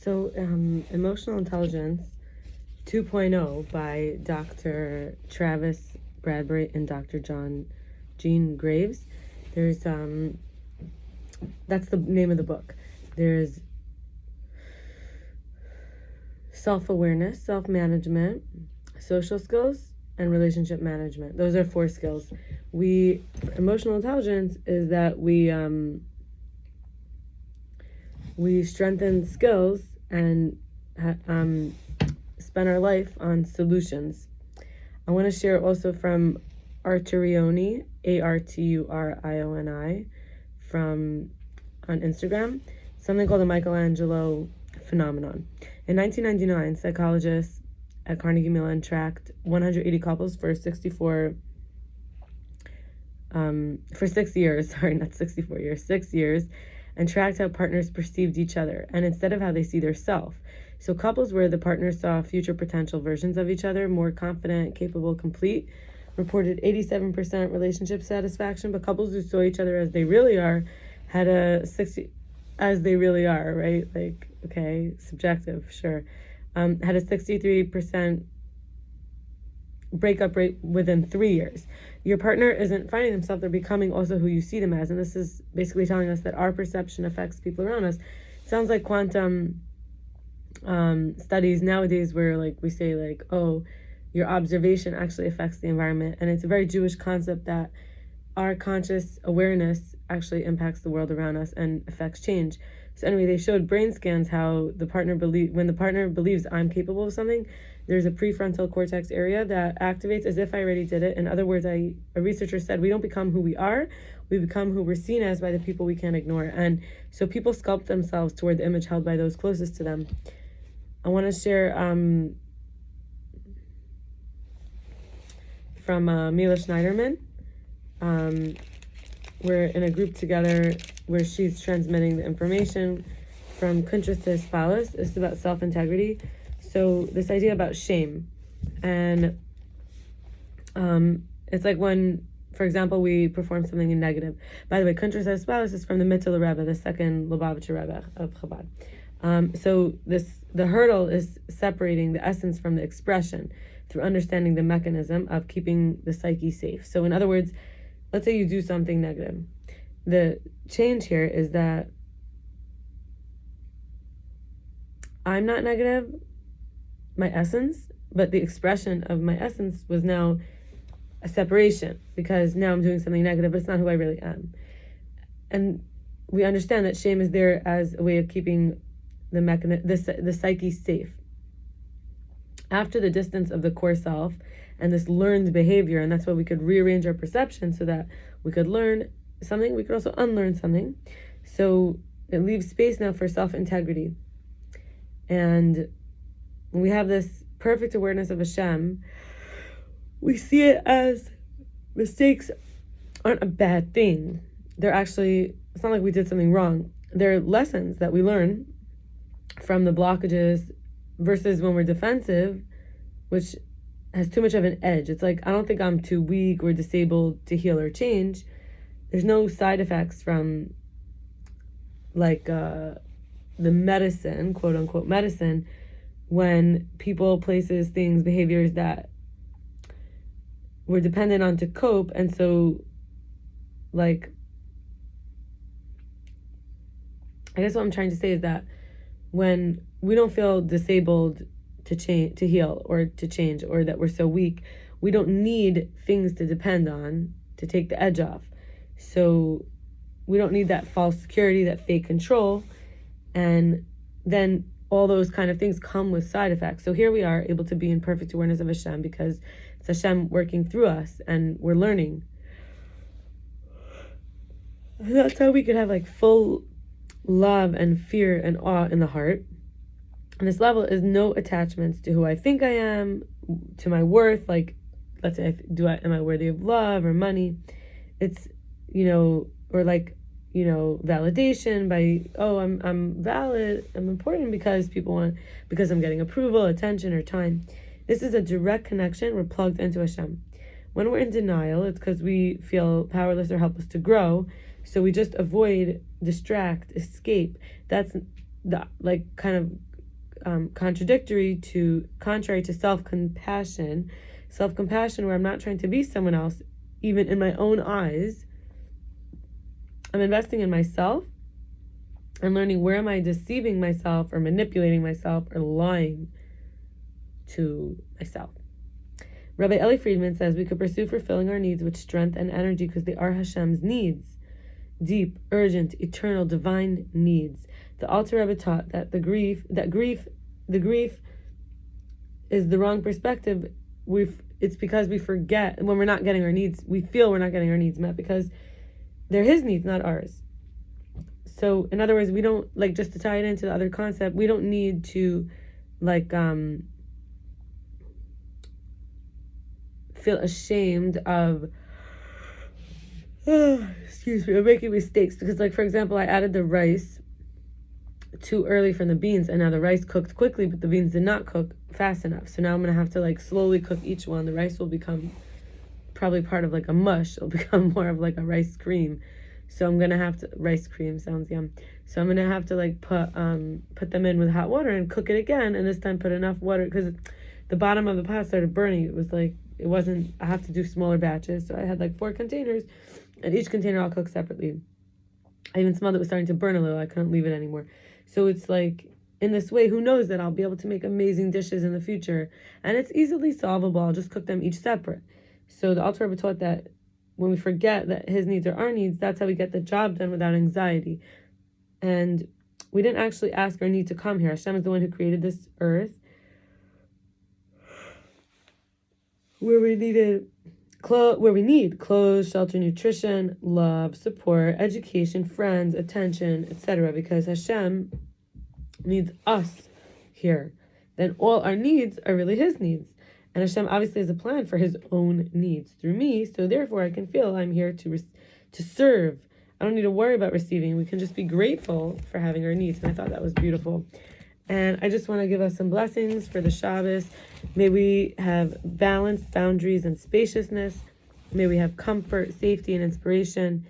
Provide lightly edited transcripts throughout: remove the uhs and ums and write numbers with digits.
So, Emotional Intelligence 2.0 by Dr. Travis Bradberry and Dr. Jean Graves. There's, that's the name of the book. There's self-awareness, self-management, social skills, and relationship management. Those are 4 skills. Emotional intelligence is that we strengthen skills and spend our life on solutions. I want to share also from Arturioni, Arturioni, on Instagram, something called the Michelangelo phenomenon. In 1999, psychologists at Carnegie Mellon tracked 180 couples for 6 years, and tracked how partners perceived each other, and instead of how they see their self. So couples where the partners saw future potential versions of each other, more confident, capable, complete, reported 87% relationship satisfaction, but couples who saw each other as they really are had a 60, as they really are, right? Like, okay, subjective, sure. Had a 63% breakup rate within 3 years. Your partner isn't finding themselves, they're becoming also who you see them as. And this is basically telling us that our perception affects people around us. It sounds like quantum studies nowadays where like we say like, oh, your observation actually affects the environment. And it's a very Jewish concept that our conscious awareness actually impacts the world around us and affects change. So anyway, they showed brain scans how when the partner believes I'm capable of something, there's a prefrontal cortex area that activates as if I already did it. In other words, a researcher said we don't become who we are, we become who we're seen as by the people we can't ignore. And so people sculpt themselves toward the image held by those closest to them. I want to share from Mila Schneiderman. We're in a group together where she's transmitting the information from kuntres to hahispaalus. It's about self-integrity. So this idea about shame, and it's like when, for example, we perform something in negative. By the way, kuntres to hahispaalus is from the Mitteler rebbe, the second Lubavitcher rebbe of Chabad. So the hurdle is separating the essence from the expression through understanding the mechanism of keeping the psyche safe. So in other words, let's say you do something negative. The change here is that I'm not negative, my essence, but the expression of my essence was now a separation, because now I'm doing something negative, but it's not who I really am. And we understand that shame is there as a way of keeping the psyche safe. After the distance of the core self and this learned behavior, and that's why we could rearrange our perception so that we could learn something, we could also unlearn something. So it leaves space now for self-integrity. And when we have this perfect awareness of Hashem, we see it as mistakes aren't a bad thing. It's not like we did something wrong. They're lessons that we learn from the blockages, versus when we're defensive, which has too much of an edge. It's like, I don't think I'm too weak or disabled to heal or change. There's no side effects from like the medicine, quote unquote medicine, when people, places, things, behaviors that we're dependent on to cope. And so like, I guess what I'm trying to say is that when we don't feel disabled to change, to heal, or to change, or that we're so weak, we don't need things to depend on to take the edge off. So we don't need that false security, that fake control. And then all those kind of things come with side effects. So here we are able to be in perfect awareness of Hashem because it's Hashem working through us and we're learning. And that's how we could have like full love and fear and awe in the heart. And this level is no attachments to who I think I am, to my worth. Like, let's say, am I worthy of love or money? It's, or like, validation by, oh, I'm valid, I'm important because because I'm getting approval, attention, or time. This is a direct connection. We're plugged into Hashem. When we're in denial, it's because we feel powerless or helpless to grow. So we just avoid, distract, escape. That's the kind of contrary to self-compassion where I'm not trying to be someone else, even in my own eyes. I'm investing in myself and learning where am I deceiving myself or manipulating myself or lying to myself. Rabbi Eli Friedman says we could pursue fulfilling our needs with strength and energy because they are Hashem's needs, deep, urgent, eternal, divine needs. The Alter Rebbe taught that the grief is the wrong perspective. It's because we forget when we're not getting our needs. We feel we're not getting our needs met because they're His needs, not ours. So, in other words, we don't, like, just to tie it into the other concept, we don't need to, like, feel ashamed of, of making mistakes. Because, like, for example, I added the rice too early from the beans, and now the rice cooked quickly, but the beans did not cook fast enough. So now I'm going to have to, like, slowly cook each one. The rice will become probably part of, like, a mush. It'll become more of, like, a rice cream. So I'm going to have to, rice cream sounds yum. So I'm going to have to, like, put them in with hot water and cook it again, and this time put enough water, because the bottom of the pot started burning. It was, like, it wasn't, I have to do smaller batches. So I had, like, 4 containers, and each container I'll cook separately. I even smelled it was starting to burn a little. I couldn't leave it anymore. So it's like, in this way, who knows that I'll be able to make amazing dishes in the future. And it's easily solvable. I'll just cook them each separate. So the Alter Rebbe taught that when we forget that His needs are our needs, that's how we get the job done without anxiety. And we didn't actually ask or need to come here. Hashem is the one who created this earth, where we need clothes, shelter, nutrition, love, support, education, friends, attention, etc. Because Hashem needs us here. Then all our needs are really His needs. And Hashem obviously has a plan for His own needs through me, so therefore I can feel I'm here to serve. I don't need to worry about receiving. We can just be grateful for having our needs. And I thought that was beautiful. And I just want to give us some blessings for the Shabbos. May we have balance, boundaries, and spaciousness. May we have comfort, safety, and inspiration.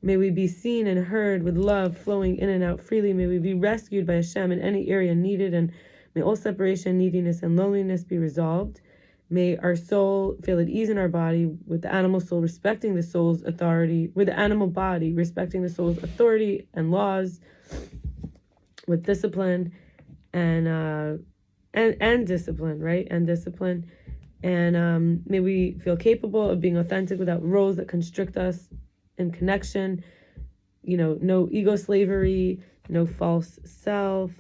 May we be seen and heard with love flowing in and out freely. May we be rescued by Hashem in any area needed. And may all separation, neediness, and loneliness be resolved. May our soul feel at ease in our body, with the animal soul respecting the soul's authority, with the animal body respecting the soul's authority and laws, with discipline and discipline, right? And discipline. And may we feel capable of being authentic without roles that constrict us in connection. You know, no ego slavery, no false self.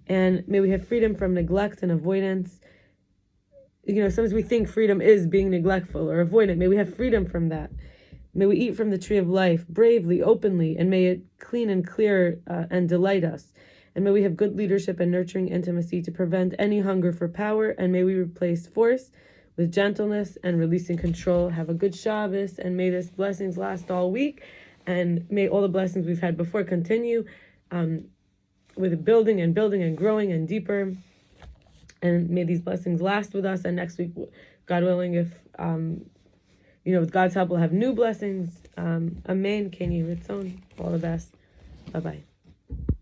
And may we have freedom from neglect and avoidance. You know, sometimes we think freedom is being neglectful or avoidant. May we have freedom from that. May we eat from the tree of life bravely, openly, and may it clean and clear and delight us. And may we have good leadership and nurturing intimacy to prevent any hunger for power. And may we replace force with gentleness and releasing control. Have a good Shabbos, and may this blessings last all week. And may all the blessings we've had before continue. With building and growing and deeper. And may these blessings last with us. And next week, God willing, if, with God's help, we'll have new blessings. Amen. Kenny Ritzon. All the best. Bye-bye.